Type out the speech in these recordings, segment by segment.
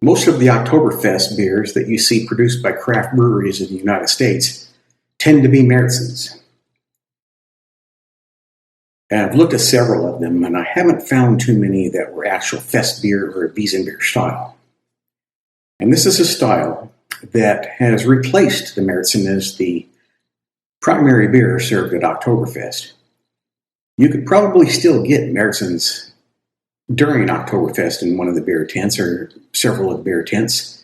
Most of the Oktoberfest beers that you see produced by craft breweries in the United States tend to be Märzens. And I've looked at several of them, and I haven't found too many that were actual Festbier or Wiesnbier style. And this is a style that has replaced the Märzen as the primary beer served at Oktoberfest. You could probably still get Märzens during Oktoberfest in one of the beer tents or several of the beer tents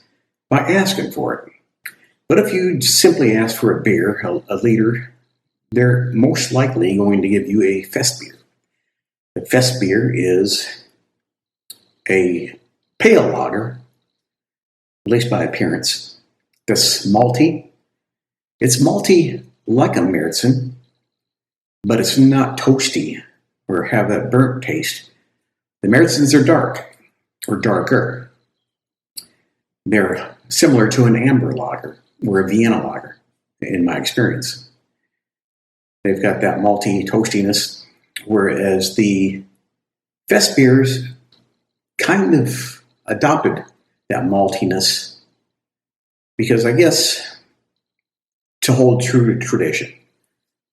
by asking for it. But if you simply ask for a beer, a liter, they're most likely going to give you a Festbier. The Festbier is a pale lager, at least by appearance, that's malty. It's malty like a Märzen, but it's not toasty or have that burnt taste. The Märzens are dark or darker. They're similar to an amber lager or a Vienna lager, in my experience. They've got that malty toastiness, whereas the Festbiers kind of adopted that maltiness because, I guess, to hold true to tradition.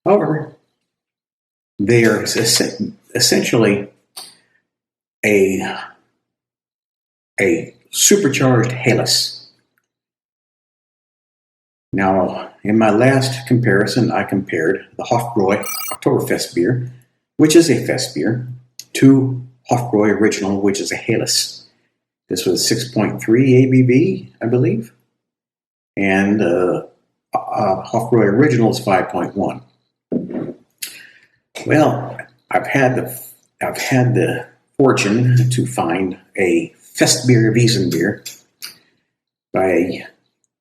However, they are essentially a supercharged Herkules. Now, in my last comparison, I compared the Hofbräu Oktoberfestbier, which is a Festbier, to Hofbräu Original, which is a Herkules. This was 6.3 ABV, I believe, and Hofbräu Original is 5.1. Well, I've had the fortune to find a Festbier Wiesnbier by a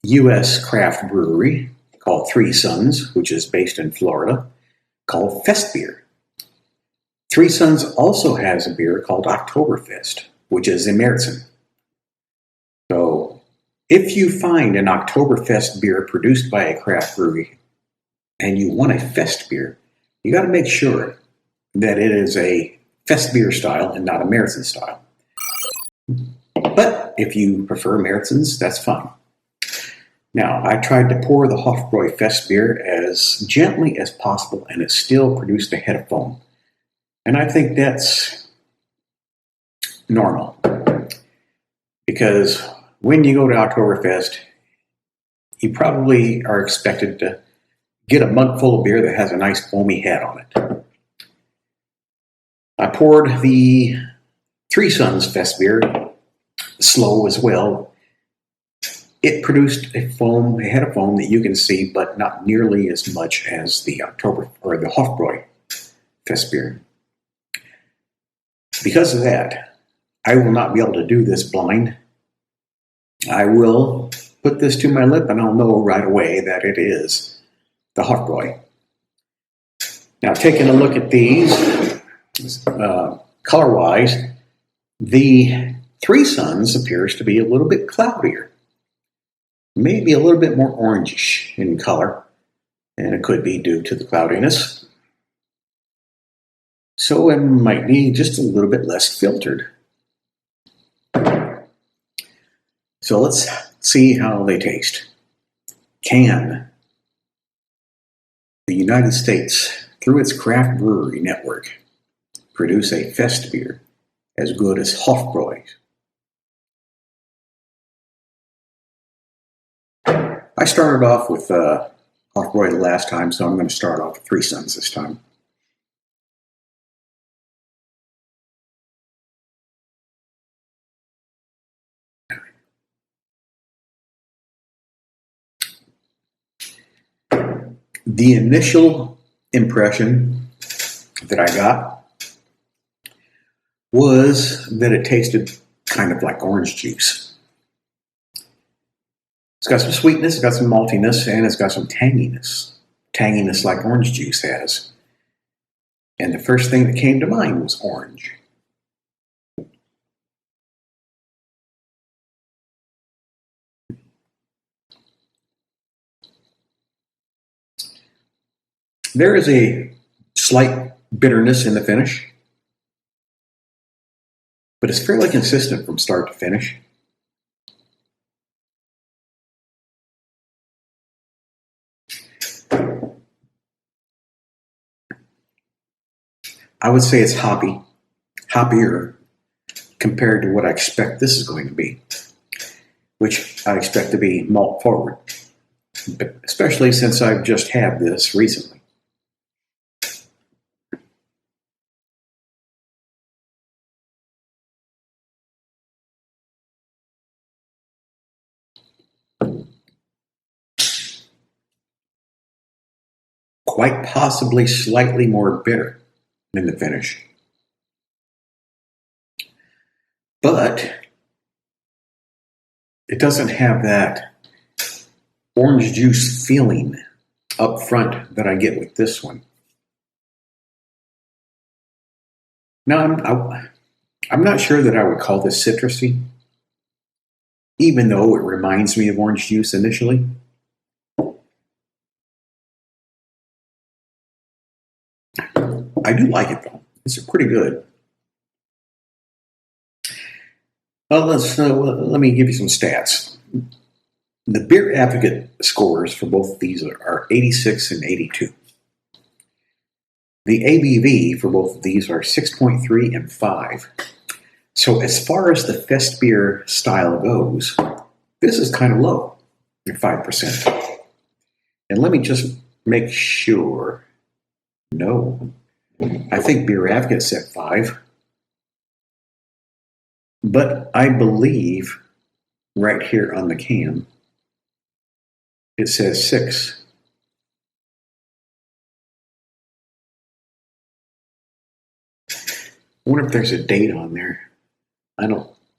U.S. craft brewery called Three Sons, which is based in Florida, called Festbier. Three Sons also has a beer called Oktoberfest, which is a Märzen. So, if you find an Oktoberfest beer produced by a craft brewery and you want a Fest beer, you got to make sure that it is a Festbier style and not a Märzen style. But if you prefer Märzens, that's fine. Now, I tried to pour the Hofbräu Festbier as gently as possible, and it still produced a head of foam. And I think that's normal. Because when you go to Oktoberfest, you probably are expected to get a mug full of beer that has a nice foamy head on it. I poured the Three Sons Festbier slow as well. It produced a head of foam that you can see, but not nearly as much as the Hofbräu Festbier. Because of that, I will not be able to do this blind. I will put this to my lip and I'll know right away that it is the Hofbräu. Now, taking a look at these, color-wise, the Three Sons appears to be a little bit cloudier. Maybe a little bit more orangish in color, and it could be due to the cloudiness. So it might be just a little bit less filtered. So let's see how they taste. Can the United States, through its craft brewery network, produce a Fest beer as good as Hofbräu? I started off with Hofbräu the last time, so I'm going to start off with Three Sons this time. The initial impression that I got was that it tasted kind of like orange juice. It's got some sweetness, it's got some maltiness, and it's got some tanginess. Tanginess like orange juice has. And the first thing that came to mind was orange. There is a slight bitterness in the finish, but it's fairly consistent from start to finish. I would say it's hoppier compared to what I expect this is going to be, which I expect to be malt forward, but especially since I've just had this recently. Quite possibly slightly more bitter in the finish. But it doesn't have that orange juice feeling up front that I get with this one. Now, I'm not sure that I would call this citrusy, even though it reminds me of orange juice initially. I do like it though. It's pretty good. Well, let me give you some stats. The BeerAdvocate scores for both of these are 86 and 82. The ABV for both of these are 6.3 and 5. So as far as the Festbier style goes, this is kind of low at 5%. And let me just make sure. No, I think BeerAdvocate said 5. But I believe right here on the can, it says 6. I wonder if there's a date on there.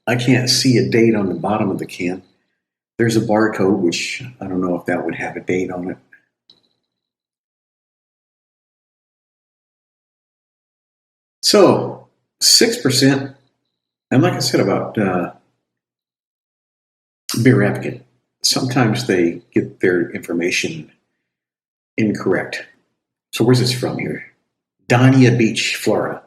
I can't see a date on the bottom of the can. There's a barcode, which I don't know if that would have a date on it. So 6%, and like I said about BeerAdvocate, sometimes they get their information incorrect. So where's this from here? Dania Beach, Florida.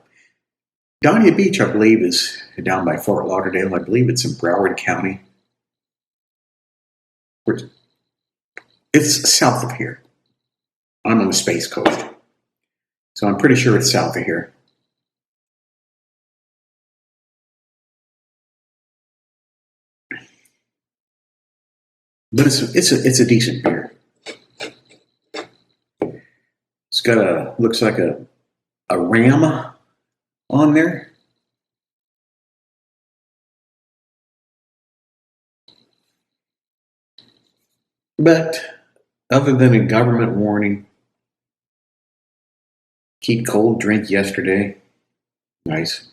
Dania Beach, I believe, is down by Fort Lauderdale. I believe it's in Broward County. It's south of here. I'm on the Space Coast, so I'm pretty sure it's south of here. But it's a decent beer. It's got looks like a ram on there. But other than a government warning, keep cold, drink yesterday. Nice.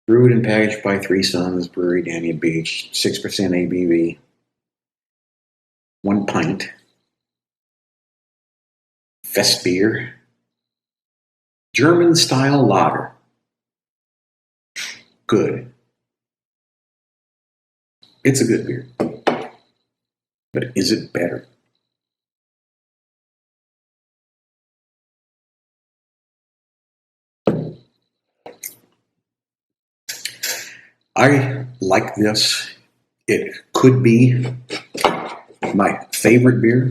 Brewed and packaged by Sons Brewery, Dania Beach, 6% ABV. 1 pint. Festbier. German-style lager. Good. It's a good beer. But is it better? I like this. It could be my favorite beer.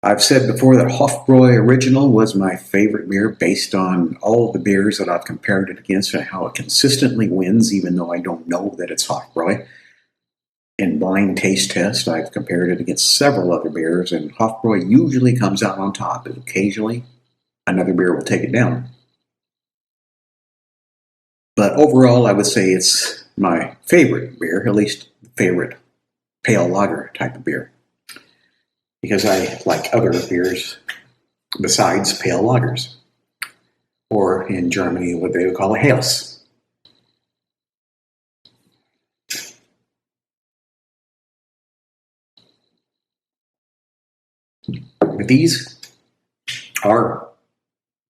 I've said before that Hofbräu Original was my favorite beer based on all the beers that I've compared it against and how it consistently wins, even though I don't know that it's Hofbräu. In blind taste test, I've compared it against several other beers, and Hofbräu usually comes out on top, but occasionally another beer will take it down. But overall, I would say it's my favorite beer, at least favorite pale lager type of beer, because I like other beers besides pale lagers, or in Germany, what they would call a Helles. But these are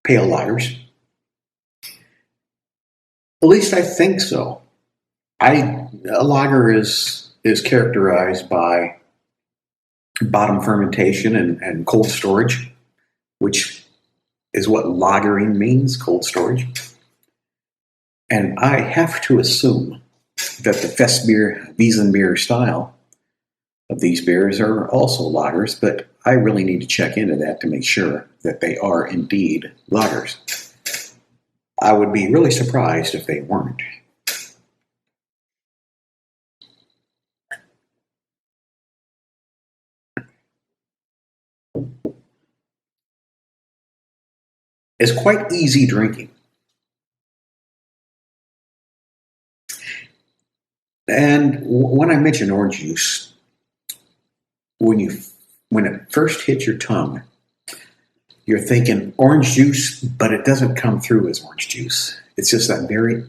pale lagers. At least I think so. A lager is characterized by bottom fermentation and cold storage, which is what lagering means, cold storage. And I have to assume that the Festbier Wiesnbier style of these beers are also lagers, but I really need to check into that to make sure that they are indeed lagers. I would be really surprised if they weren't. It's quite easy drinking. And when I mention orange juice, when it first hits your tongue, you're thinking orange juice, but it doesn't come through as orange juice. It's just that very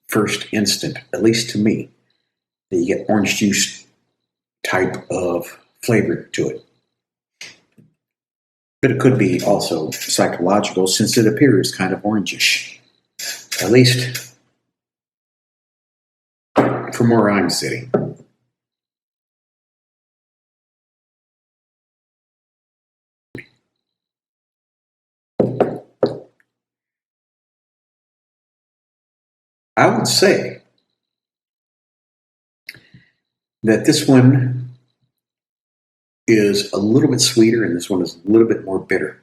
first instant, at least to me, that you get orange juice type of flavor to it. But it could be also psychological since it appears kind of orangish, at least from where I'm sitting. I would say that this one is a little bit sweeter and this one is a little bit more bitter.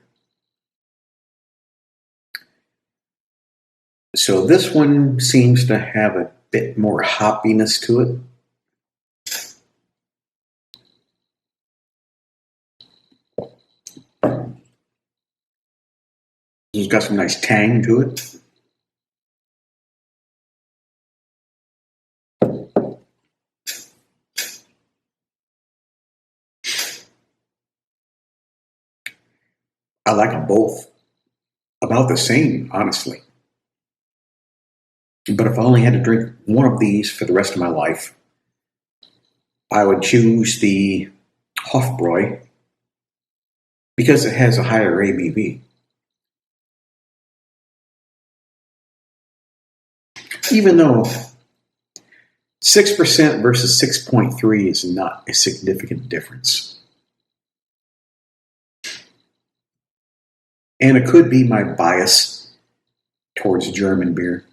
So this one seems to have a bit more hoppiness to it. It's got some nice tang to it. I like them both about the same, honestly. But if I only had to drink one of these for the rest of my life, I would choose the Hofbräu because it has a higher ABV. Even though 6% versus 6.3 is not a significant difference. And it could be my bias towards German beer.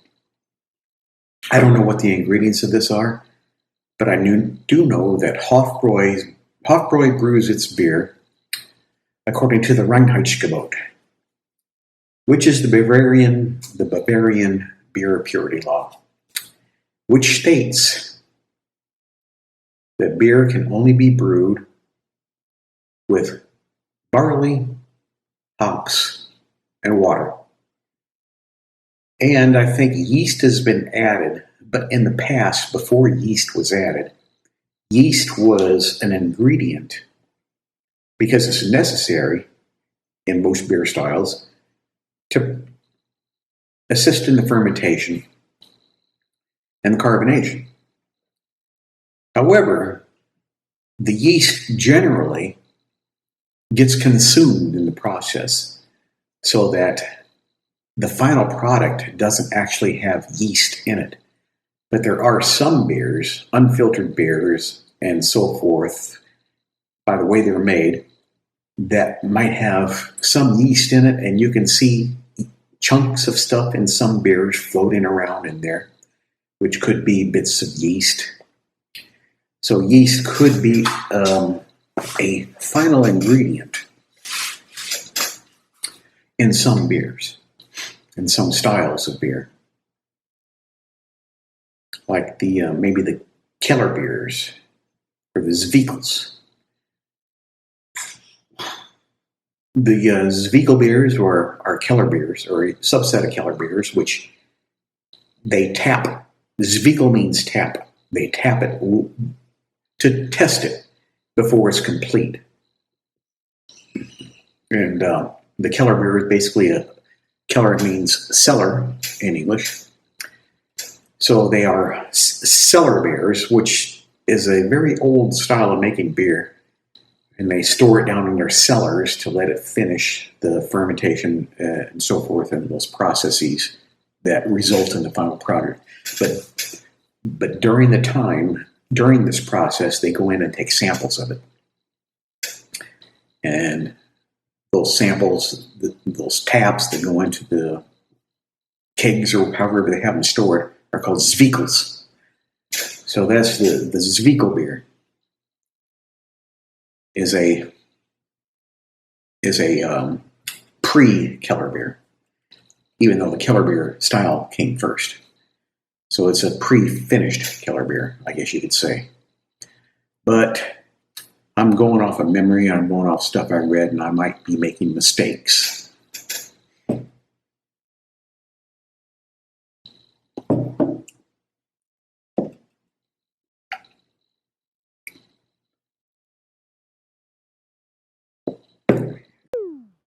I don't know what the ingredients of this are, but I do know that Hofbräu brews its beer according to the Reinheitsgebot, which is the Bavarian beer purity law, which states that beer can only be brewed with barley, hops, and water. And I think yeast has been added, but in the past, before yeast was added, yeast was an ingredient because it's necessary in most beer styles to assist in the fermentation and the carbonation. However, the yeast generally gets consumed in the process so that the final product doesn't actually have yeast in it. But there are some beers, unfiltered beers, and so forth, by the way they're made, that might have some yeast in it, and you can see chunks of stuff in some beers floating around in there, which could be bits of yeast. So yeast could be a final ingredient in some beers, in some styles of beer, like the maybe the Keller beers or the Zwickels. The Zwickel beers are Keller beers, or a subset of Keller beers, which they tap. Zwickel means tap. They tap it to test it before it's complete. And the Keller beer is basically Keller means cellar in English. So they are cellar beers, which is a very old style of making beer. And they store it down in their cellars to let it finish the fermentation and so forth, and those processes that result in the final product. But during this process, they go in and take samples of it. And those samples, those taps that go into the kegs or however they have them stored, are called Zwickels. So that's the Zwickel beer. Is a pre-Keller beer. even though the killer beer style came first. So it's a pre-finished killer beer, I guess you could say. But I'm going off of memory, I'm going off stuff I read, and I might be making mistakes.